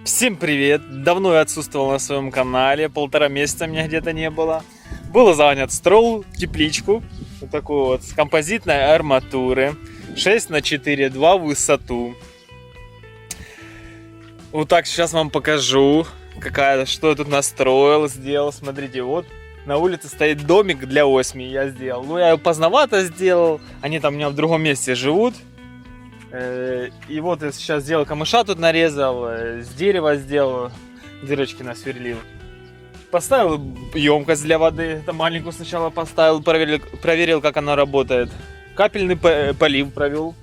Всем привет! Давно я отсутствовал на своем канале, 1,5 месяца меня где-то не было. Было занят, строил тепличку, вот такую вот, с композитной арматуры, 6х4, 2 в высоту. Вот так сейчас вам покажу, что я тут настроил, сделал. Смотрите, вот на улице стоит домик для осьми, я сделал. Ну, я его поздновато сделал, они там у меня в другом месте живут. И вот я сейчас сделал, камыша тут нарезал, с дерева сделал, дырочки насверлил. Поставил емкость для воды, это маленькую сначала поставил, проверил как она работает. Капельный полив провел.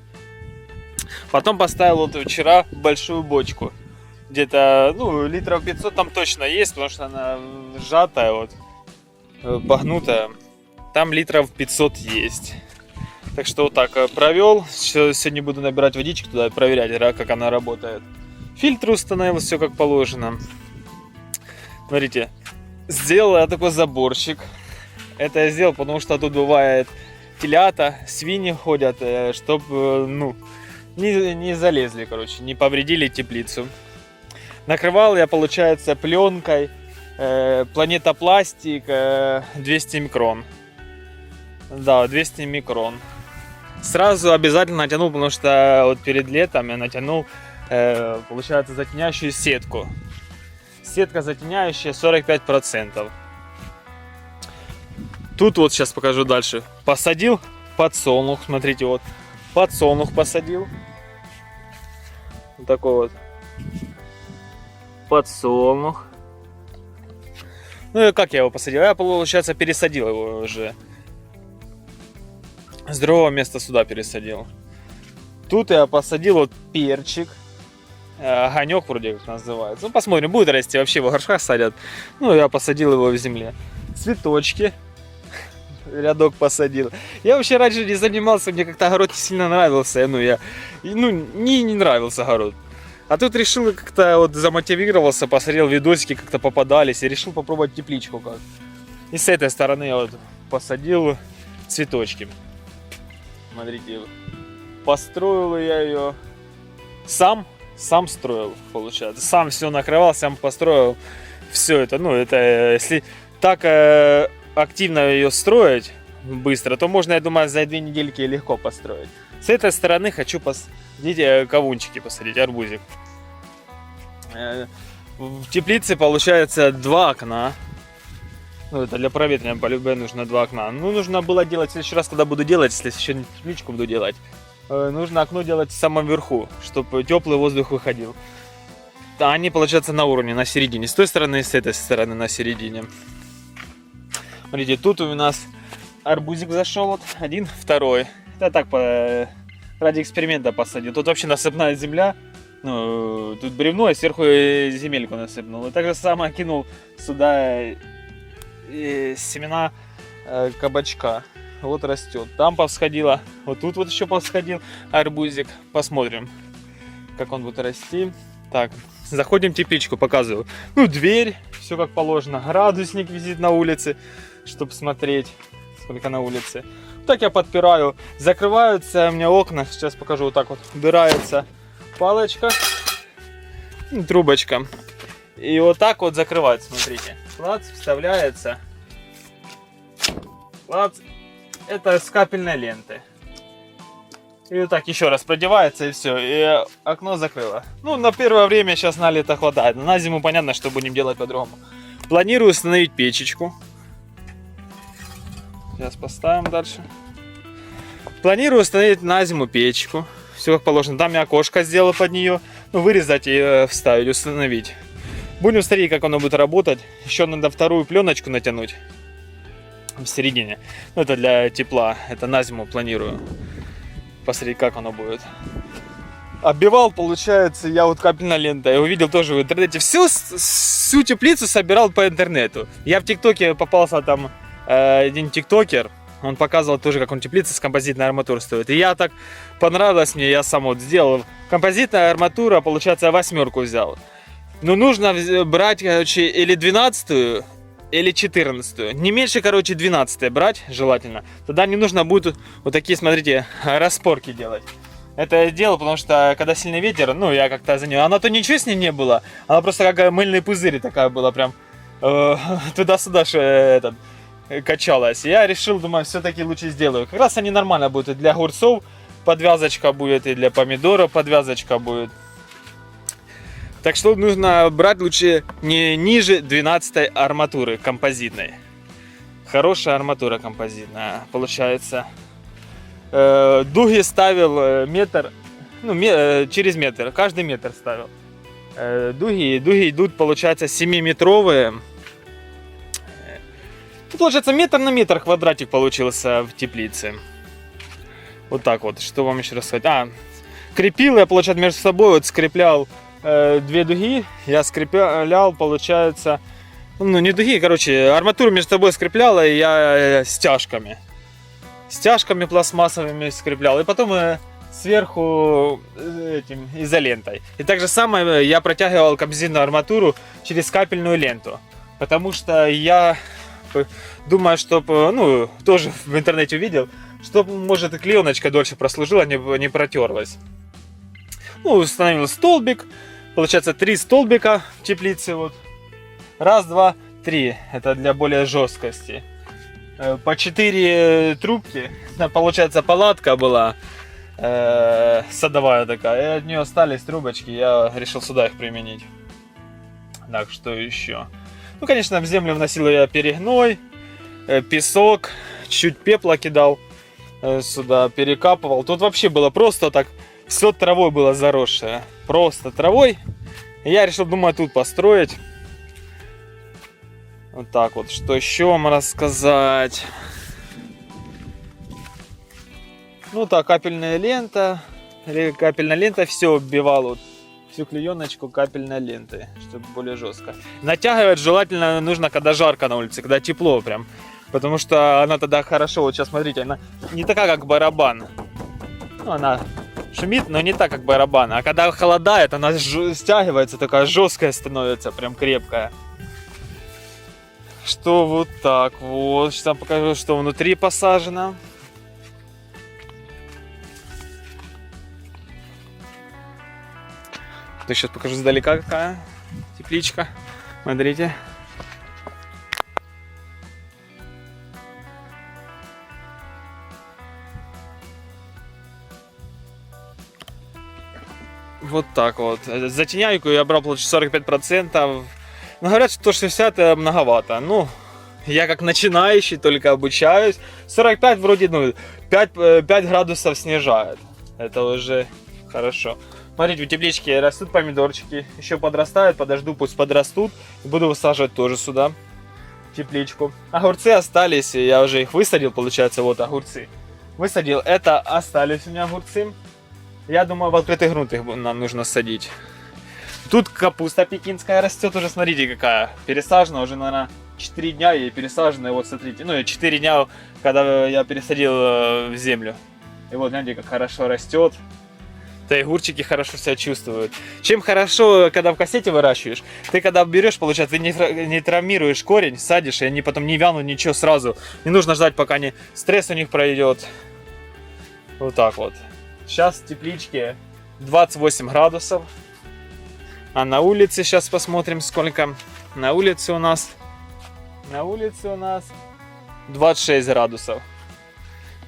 Потом поставил вот вчера большую бочку. Где-то, литров 500 там точно есть, потому что она сжатая, вот, погнутая. Там литров 500 есть. Так что вот так провел. Сегодня буду набирать водички туда и проверять, как она работает. Фильтр установил, все как положено. Смотрите, сделал я такой заборчик. Это я сделал, потому что тут бывает телята, свиньи ходят, чтобы не залезли, не повредили теплицу. Накрывал я, получается, пленкой Планета Пластик 200 микрон. Да, 200 микрон. Сразу обязательно натянул, потому что вот перед летом я натянул, получается, затеняющую сетку. Сетка затеняющая 45%. Тут вот сейчас покажу дальше. Посадил подсолнух, смотрите, вот подсолнух посадил. Вот такой вот подсолнух. Ну и как я его посадил? Я, получается, пересадил его уже. С другого места сюда пересадил. Тут я посадил вот перчик. Огонек вроде как называется. Ну посмотрим, будет расти, вообще в горшках садят. Ну я посадил его в земле. Цветочки. Рядок посадил. Я вообще раньше не занимался, мне как-то огород не сильно нравился. Не нравился огород. А тут решил как-то вот замотивировался, посмотрел видосики, как-то попадались. И решил попробовать тепличку как. И с этой стороны я вот посадил цветочки. Смотрите, построил я ее сам строил, получается. Сам все накрывал, сам построил все это. Это если так активно ее строить быстро, то можно, я думаю, за 2 недельки легко построить. С этой стороны хочу посадить кавунчики, посадить арбузик. В теплице получается 2 окна. Это для проветривания по-любому нужно 2 окна. Нужно было делать в следующий раз, когда буду делать, если еще тепличку буду делать. Нужно окно делать в самом верху, чтобы теплый воздух выходил. Они, получается, на уровне, на середине. С той стороны и с этой стороны на середине. Смотрите, тут у нас арбузик зашел. Вот, 1, 2. Это так, ради эксперимента посадил. Тут вообще насыпная земля. Тут бревно, а сверху земельку насыпнул. И так же самое кинул сюда семена кабачка. Вот растет. Там повсходило. Вот тут вот еще повсходил арбузик. Посмотрим, как он будет расти. Так, заходим в тепличку, показываю. Дверь, все как положено. Градусник висит на улице, чтобы смотреть, сколько на улице. Так я подпираю. Закрываются у меня окна. Сейчас покажу. Вот так вот убирается палочка, трубочка. И вот так вот закрывается, смотрите. Клац, вставляется. Клац. Это с капельной ленты. И вот так еще раз продевается, и все. И окно закрыло. На первое время, сейчас на лето хватает. На зиму понятно, что будем делать по-другому. Планирую установить печечку. Сейчас поставим дальше. Планирую установить на зиму печку. Все как положено. Там я окошко сделал под нее. Вырезать и вставить, установить. Будем смотреть, как оно будет работать. Еще надо вторую пленочку натянуть в середине. Это для тепла. Это на зиму планирую. Посмотреть, как оно будет. Оббивал, получается, я вот капельной лентой. Я увидел тоже в интернете. Всю теплицу собирал по интернету. Я в ТикТоке попался, там один тиктокер. Он показывал тоже, как он теплица с композитной арматурой стоит. И я так понравилось мне, я сам вот сделал. Композитная арматура, получается, я 8 взял. Нужно брать, или 12-ю, или 14-ю. Не меньше, 12 брать желательно. Тогда не нужно будет вот такие, смотрите, распорки делать. Это я делал, потому что когда сильный ветер, ну, я как-то за нее... Она то ничего с ней не было, она просто как мыльный пузырь такая была, прям туда-сюда качалась. Я решил, думаю, все-таки лучше сделаю. Как раз они нормально будут. И для огурцов подвязочка будет, и для помидоров подвязочка будет. Так что нужно брать лучше не ниже 12 арматуры композитной. Хорошая арматура композитная получается. Дуги ставил метр, ну, через метр, каждый метр ставил. Дуги идут, получается, 7-метровые. Получается, метр на метр квадратик получился в теплице. Вот так вот. Что вам еще рассказать? Крепил я, получается, между собой, вот скреплял две дуги. Я скреплял, получается, ну, не дуги, короче, арматуру между собой скреплял, и я стяжками. Стяжками пластмассовыми скреплял. И потом сверху этим изолентой. И так же самое я протягивал композитную арматуру через капельную ленту. Потому что я думаю, что, ну, тоже в интернете увидел, чтобы, может, и клееночка дольше прослужила, не протерлась. Ну, установил столбик. Получается 3 столбика в теплице. Вот. Раз, два, три. Это для более жесткости. По 4 трубки. Получается, палатка была садовая такая. И от нее остались трубочки. Я решил сюда их применить. Так, что еще? Ну, конечно, в землю вносил я перегной, песок, чуть пепла кидал сюда, перекапывал. Тут вообще было просто так, все травой было заросшее. Просто травой. И я решил, думаю, тут построить. Вот так вот. Что еще вам рассказать? Ну так, капельная лента. Капельная лента все оббивал. Вот. Всю клееночку капельной лентой, чтобы более жестко. Натягивать желательно нужно, когда жарко на улице, когда тепло прям. Потому что она тогда хорошо, вот сейчас смотрите, она не такая, как барабан. Ну, она шумит, но не так, как барабан. А когда холодает, она стягивается, такая жесткая становится, прям крепкая. Что вот так вот. Сейчас вам покажу, что внутри посажено. То сейчас покажу сдалека, какая тепличка. Смотрите. Вот так вот. Затеняйку я брал, получается, 45%. Но говорят, что 60 многовато. Ну, я как начинающий, только обучаюсь. 45 вроде, ну, 5 градусов снижает. Это уже хорошо. Смотрите, у теплички растут помидорчики. Еще подрастают, подожду, пусть подрастут. Буду высаживать тоже сюда тепличку. Огурцы остались, я уже их высадил, получается, вот огурцы. Высадил, это остались у меня огурцы. Я думаю, в открытый грунт их нам нужно садить. Тут капуста пекинская растет уже, смотрите какая. Пересажена уже, наверное, 4 дня ей пересажена. И вот смотрите, ну 4 дня, когда я пересадил в землю. И вот, знаете, как хорошо растет. Да и огурчики хорошо себя чувствуют. Чем хорошо, когда в кассете выращиваешь, ты когда берешь, получается, ты не травмируешь корень, садишь, и они потом не вянут ничего сразу. Не нужно ждать, пока стресс у них пройдет. Вот так вот. Сейчас в тепличке 28 градусов. А на улице сейчас посмотрим, сколько. На улице у нас 26 градусов.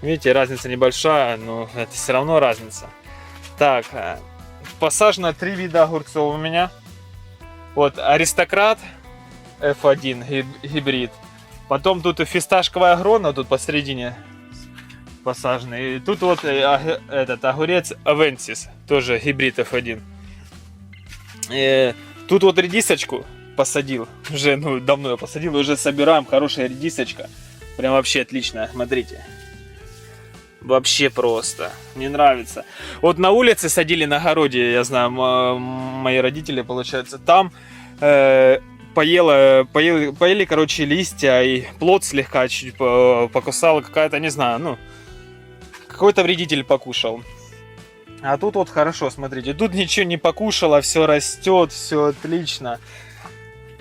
Видите, разница небольшая, но это все равно разница. Так, посажено 3 вида огурцов у меня. Вот Аристократ F1 гибрид. Потом тут фисташковая грона, тут посередине посаженный. И тут вот этот огурец Авенсис, тоже гибрид F1. Тут вот редисочку посадил. Уже, ну, давно я посадил, уже собираем. Хорошая редисочка. Прям вообще отличная, смотрите. Вообще просто. Мне нравится. Вот на улице садили на огороде, я знаю, мои родители, получается, там поели, короче, листья, и плод слегка чуть покусал, какая-то, не знаю, ну, какой-то вредитель покушал. А тут вот хорошо, смотрите, тут ничего не покушало, все растет, все отлично.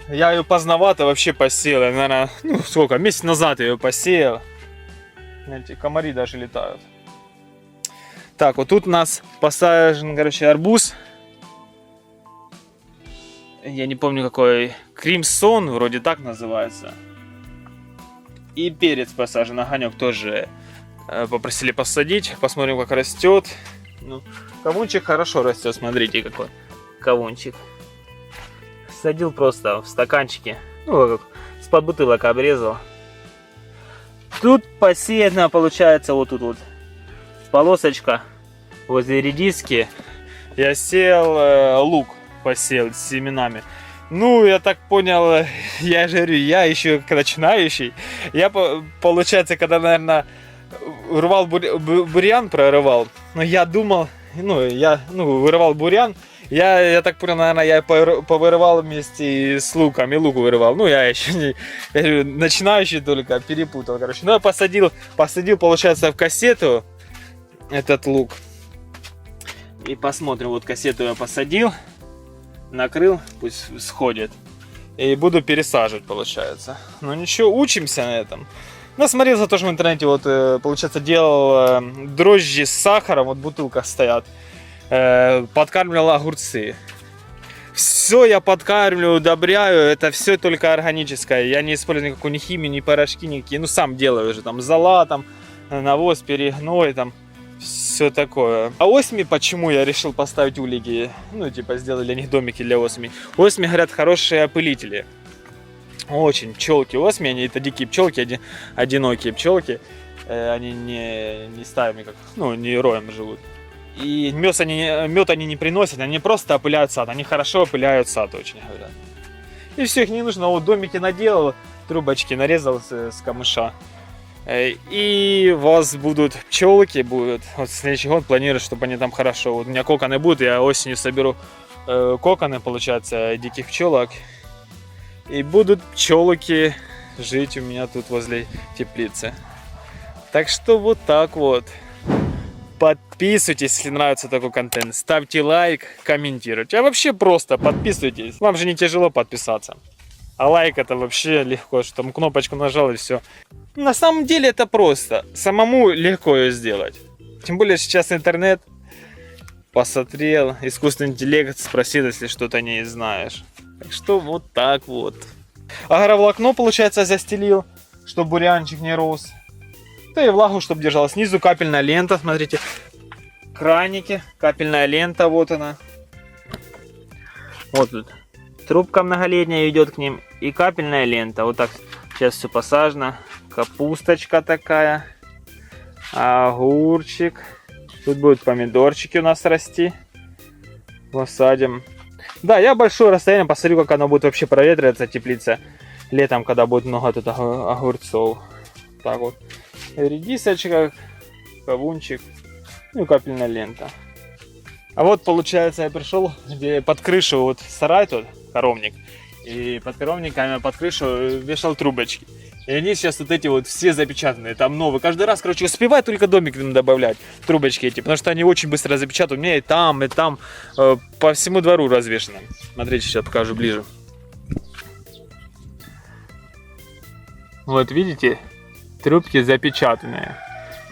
Я ее поздновато вообще посеял, наверное, ну, сколько, месяц назад я ее посеял. Знаете, комари даже летают. Так, вот тут у нас посажен, короче, арбуз. Я не помню какой. Кримсон, вроде так называется. И перец посажен, огонек тоже попросили посадить. Посмотрим, как растет. Ну, кавунчик хорошо растет, смотрите какой кавунчик. Садил просто в стаканчике. Ну, как с-под бутылок обрезал. Тут посеяно, получается, вот тут вот полосочка возле редиски. Я сеял лук, посеял с семенами. Ну, я так понял, я же говорю, я еще начинающий. Я, получается, когда, наверное, рвал бурьян, прорывал, но я думал, вырывал бурьян, я так понял, наверное, я повырывал вместе с луком, и лук вырывал. Ну, я еще не, я говорю, начинающий только, перепутал, короче. Ну, я посадил, получается, в кассету этот лук. И посмотрим, вот кассету я посадил, накрыл, пусть сходит. И буду пересаживать, получается. Ну, ничего, учимся на этом. Насмотрелся тоже в интернете, вот, получается, делал дрожжи с сахаром, вот в бутылках стоят. Подкармливал огурцы. Все я подкармливаю, удобряю, это все только органическое. Я не использую никакую ни химию, ни порошки, никакие. Ну, сам делаю уже, там, зола, там, навоз, перегной, там, все такое. А осьми, почему я решил поставить улики? Ну, типа, сделать для них домики для осьми. Осьми, говорят, хорошие опылители. Очень пчелки осьми, они это дикие пчелки, одинокие пчелки. Они не стаями, как, ну, не роем живут. И мед они не приносят, они просто опыляют сад. Они хорошо опыляют сад, очень говорят. И все, их не нужно. Вот домики наделал, трубочки нарезал с камыша. И у вас будут пчелки, будут. Вот в следующий год планирую, чтобы они там хорошо. Вот у меня коконы будут, я осенью соберу коконы, получается, диких пчелок. И будут пчелки жить у меня тут возле теплицы. Так что вот так вот. Подписывайтесь, если нравится такой контент. Ставьте лайк, комментируйте. А вообще просто подписывайтесь. Вам же не тяжело подписаться. А лайк это вообще легко, что там кнопочку нажал и все. На самом деле это просто. Самому легко ее сделать. Тем более сейчас интернет. Посмотрел, искусственный интеллект спросил, если что-то не знаешь. Так что вот так вот. Агроволокно, получается, застелил, чтобы бурьянчик не рос. Да и влагу, чтобы держалась. Снизу капельная лента, смотрите. Краники, капельная лента, вот она. Вот тут. Трубка многолетняя идет к ним. И капельная лента. Вот так сейчас все посажено. Капусточка такая. Огурчик. Тут будут помидорчики у нас расти. Посадим. Да, я большое расстояние посмотрю, как она будет вообще проветриваться, теплица. Летом, когда будет много тут огурцов. Так вот. Редисочка, кавунчик, ну и капельная лента. А вот, получается, я пришел, где под крышу, вот сарай тут, коровник. И под коровниками, под крышу вешал трубочки. И они сейчас вот эти вот все запечатанные, там новые. Каждый раз, короче, успеваю только домик им добавлять, трубочки эти, потому что они очень быстро запечатают. У меня и там, по всему двору развешено. Смотрите, сейчас покажу ближе. Вот, видите? Трубки запечатанные.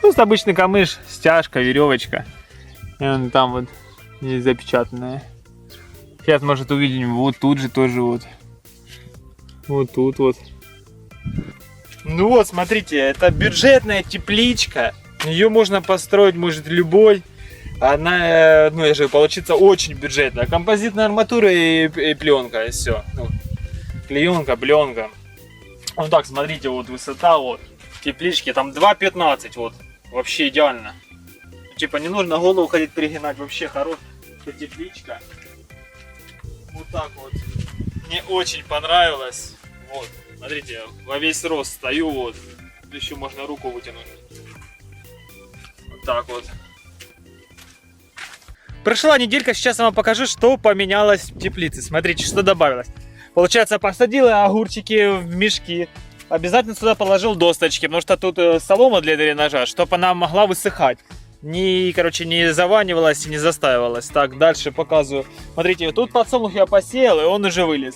Просто обычный камыш, стяжка, веревочка. И он там вот не запечатанная. Сейчас, может, увидим, вот тут же тоже вот. Вот тут вот. Ну вот, смотрите, это бюджетная тепличка. Ее можно построить, может, любой. Она, ну, я же, получится очень бюджетная. Композитная арматура и пленка, и все. Ну, клеенка, пленка. Вот так, смотрите, вот высота, вот. Теплички, там 2,15, вот. Вообще идеально. Типа не нужно голову ходить перегинать, вообще хорошая тепличка. Вот так вот. Мне очень понравилось. Вот, смотрите, во весь рост стою, вот. Еще можно руку вытянуть. Вот так вот. Прошла неделька, сейчас я вам покажу, что поменялось в теплице. Смотрите, что добавилось. Получается, посадил огурчики в мешки. Обязательно сюда положил досточки, потому что тут солома для дренажа, чтобы она могла высыхать. Короче, не заванивалась и не застаивалась. Так, дальше показываю. Смотрите, тут подсолнух я посеял, и он уже вылез.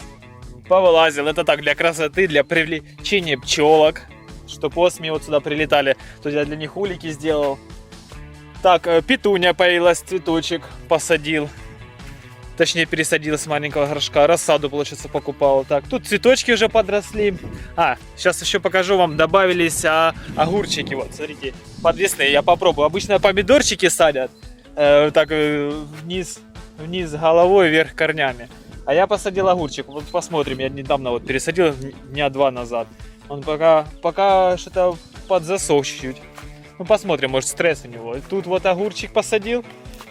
Повылазил. Это так, для красоты, для привлечения пчелок. Чтобы осми вот сюда прилетали. Тут я для них улики сделал. Так, петуния появилась, цветочек посадил. Точнее, пересадил с маленького горшка. Рассаду, получается, покупал. Так, тут цветочки уже подросли. Сейчас еще покажу вам. Добавились огурчики. Вот, смотрите, подвесные. Я попробую. Обычно помидорчики садят. Так, вниз головой, вверх корнями. А я посадил огурчик. Вот посмотрим. Я недавно вот пересадил дня 2 назад. Он пока что-то подзасох чуть-чуть. Ну, посмотрим, может, стресс у него. Тут вот огурчик посадил.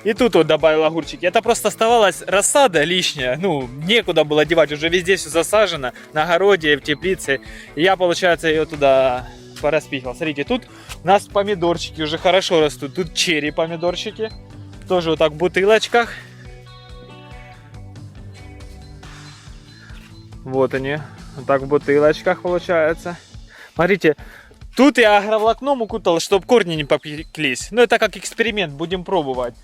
И тут вот добавил огурчики. Это просто оставалась рассада лишняя. Ну, некуда было девать. Уже везде все засажено. На огороде, в теплице. И я, получается, ее туда пораспихивал. Смотрите, тут у нас помидорчики уже хорошо растут. Тут черри помидорчики. Тоже вот так в бутылочках. Вот они. Вот так в бутылочках получается. Смотрите. Тут я агроволокном укутал, чтобы корни не попеклись. Ну, это как эксперимент, будем пробовать.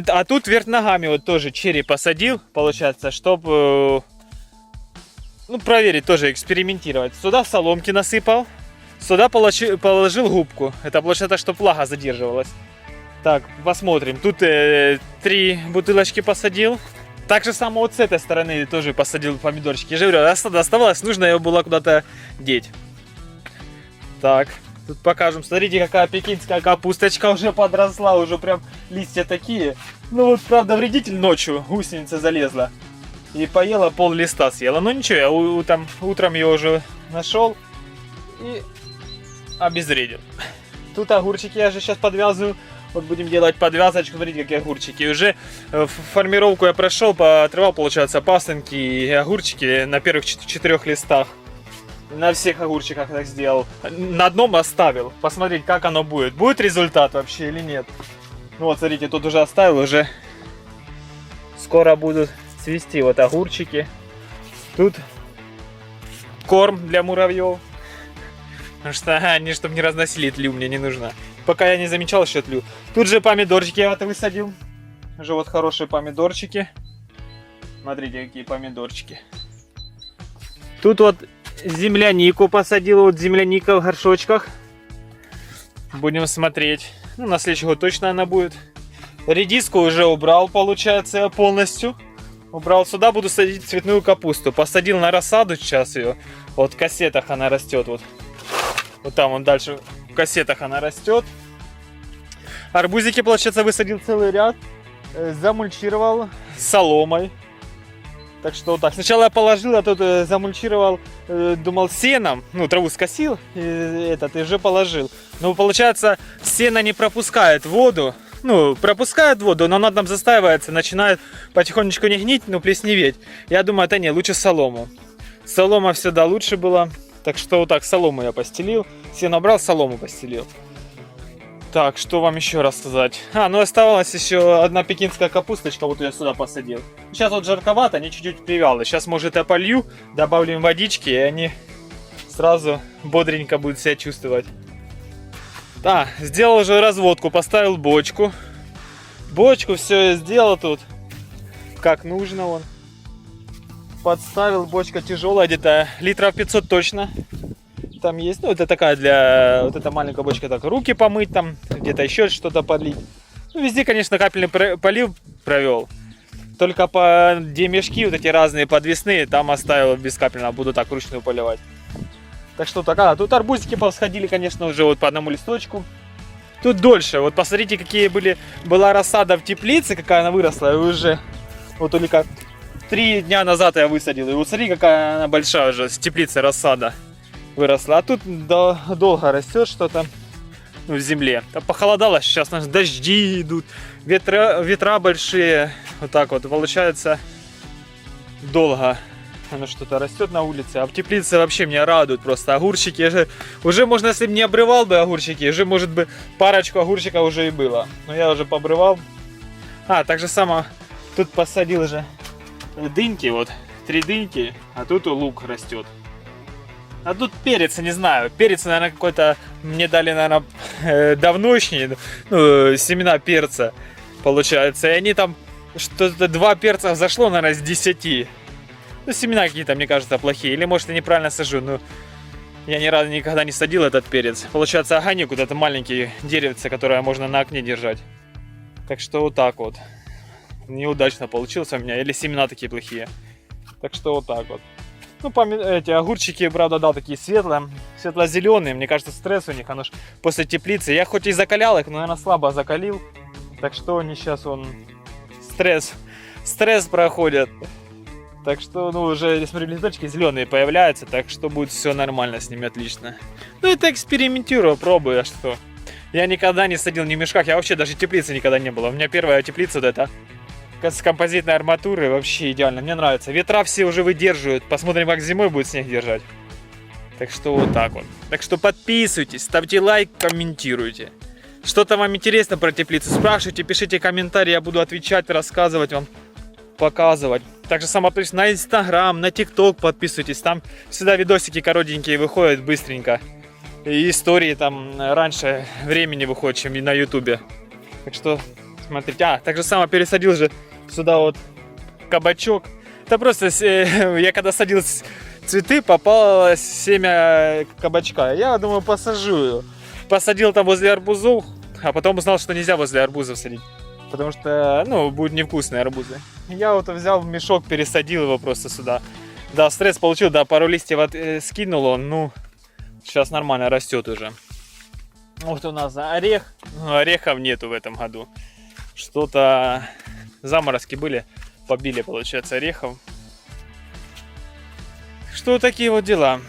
А тут вверх ногами вот тоже черри посадил, получается, чтобы проверить, тоже экспериментировать. Сюда соломки насыпал, сюда положил губку. Это получается, чтобы влага задерживалась. Так, посмотрим. Тут 3 бутылочки посадил. Так же само вот с этой стороны тоже посадил помидорчики. Я же говорю, рассада оставалась, нужно ее было куда-то деть. Так, тут покажем. Смотрите, какая пекинская капусточка уже подросла, уже прям листья такие. Ну вот, правда, вредитель ночью, гусеница залезла и поела, пол листа съела. Ну ничего, я утром ее уже нашел и обезвредил. Тут огурчики я же сейчас подвязываю. Вот будем делать подвязочку. Смотрите, какие огурчики. Уже формировку я прошел, поотрывал, получается, пасынки и огурчики на первых 4 листах. На всех огурчиках так сделал. На одном оставил. Посмотреть, как оно будет. Будет результат вообще или нет. Ну вот, смотрите, тут уже оставил. Уже скоро будут цвести вот огурчики. Тут корм для муравьев. Потому что они, чтобы не разносили тлю, мне не нужно. Пока я не замечал еще тлю. Тут же помидорчики я высадил. Уже вот хорошие помидорчики. Смотрите, какие помидорчики. Тут вот землянику посадил, вот земляника в горшочках. Будем смотреть. Ну, на следующий год точно она будет. Редиску уже убрал, получается, полностью. Убрал сюда, буду садить цветную капусту. Посадил на рассаду сейчас ее. Вот в кассетах она растет. Вот там он дальше в кассетах она растет. Арбузики, получается, высадил целый ряд. Замульчировал соломой. Так что вот так. Сначала я положил, а тут замульчировал, думал, сеном. Ну, траву скосил и уже положил. Но получается, сено не пропускает воду. Ну, пропускает воду, но она там застаивается, начинает потихонечку не гнить, но плесневеть. Я думаю, это не, лучше солому. Солома всегда лучше была. Так что вот так, солому я постелил. Сено брал, солому постелил. Так, что вам еще рассказать? Ну оставалась еще одна пекинская капусточка, вот я сюда посадил. Сейчас вот жарковато, они чуть-чуть привялы. Сейчас, может, я полью, добавлю водички, и они сразу бодренько будут себя чувствовать. Сделал уже разводку, поставил бочку. Бочку все сделал тут, как нужно вон. Подставил, бочка тяжелая, где-то литров 500 точно. Там есть, ну это такая для, вот эта маленькая бочка, так руки помыть там, где-то еще что-то подлить. Ну, везде, конечно, капельный полив провел. Только где мешки вот эти разные подвесные, там оставил без капельного, буду так вручную поливать. Так что так, тут арбузики повсходили, конечно, уже вот по одному листочку. Тут дольше, вот посмотрите, какие была рассада в теплице, какая она выросла, и уже вот только 3 дня назад я высадил. И вот смотри, какая она большая уже, с теплицы рассада выросла. А тут долго растет что-то в земле. Похолодало сейчас, дожди идут, ветра большие. Вот так вот получается, долго оно что-то растет на улице. А в теплице вообще меня радуют просто огурчики. Уже можно, если бы не обрывал бы огурчики, уже может бы парочку огурчиков уже и было. Но я уже пообрывал. Так же само тут посадил же дыньки, вот 3 дыньки, а тут лук растет. А тут перец, не знаю, перец, наверное, какой-то, мне дали, наверное, давношний, семена перца, получается. И они там, что-то 2 перца взошло, наверное, с 10. Ну, семена какие-то, мне кажется, плохие. Или, может, я неправильно сажу, Я ни разу никогда не садил этот перец. Получается, аганик, вот это маленькие деревца, которые можно на окне держать. Так что вот так вот. Неудачно получился у меня, или семена такие плохие. Так что вот так вот. Ну, эти огурчики, правда, дал такие светло-зеленые. Мне кажется, стресс у них, оно ж после теплицы. Я хоть и закалял их, но, наверное, слабо закалил. Так что они сейчас, стресс проходят. Так что, ну, уже, смотрю, листочки зеленые появляются, так что будет все нормально с ними, отлично. Ну, это экспериментирую, пробую, а что. Я никогда не садил ни в мешках, я вообще даже теплицы никогда не было. У меня первая теплица вот эта, с композитной арматурой, вообще идеально, мне нравится. Ветра все уже выдерживают, посмотрим, как зимой будет снег держать. Так что вот так вот. Так что подписывайтесь, ставьте лайк, комментируйте. Что-то вам интересно про теплицу, спрашивайте, пишите комментарии, я буду отвечать, рассказывать вам, показывать. Также само на Инстаграм, на ТикТок подписывайтесь, там всегда видосики коротенькие выходят быстренько. И истории там раньше времени выходят, чем и на Ютубе. Так что смотрите. Так же само пересадил же сюда вот кабачок. Это просто я когда садил цветы, попало семя кабачка. Я думаю, посажу ее. Посадил там возле арбузов, а потом узнал, что нельзя возле арбузов садить. Потому что, ну, будут невкусные арбузы. Я вот взял мешок, пересадил его просто сюда. Да, стресс получил, да, пару листьев скинул он, ну, сейчас нормально растет уже. Вот у нас орех, ну, орехов нету в этом году. Что-то заморозки были, побили, получается, орехов. Что такие вот дела.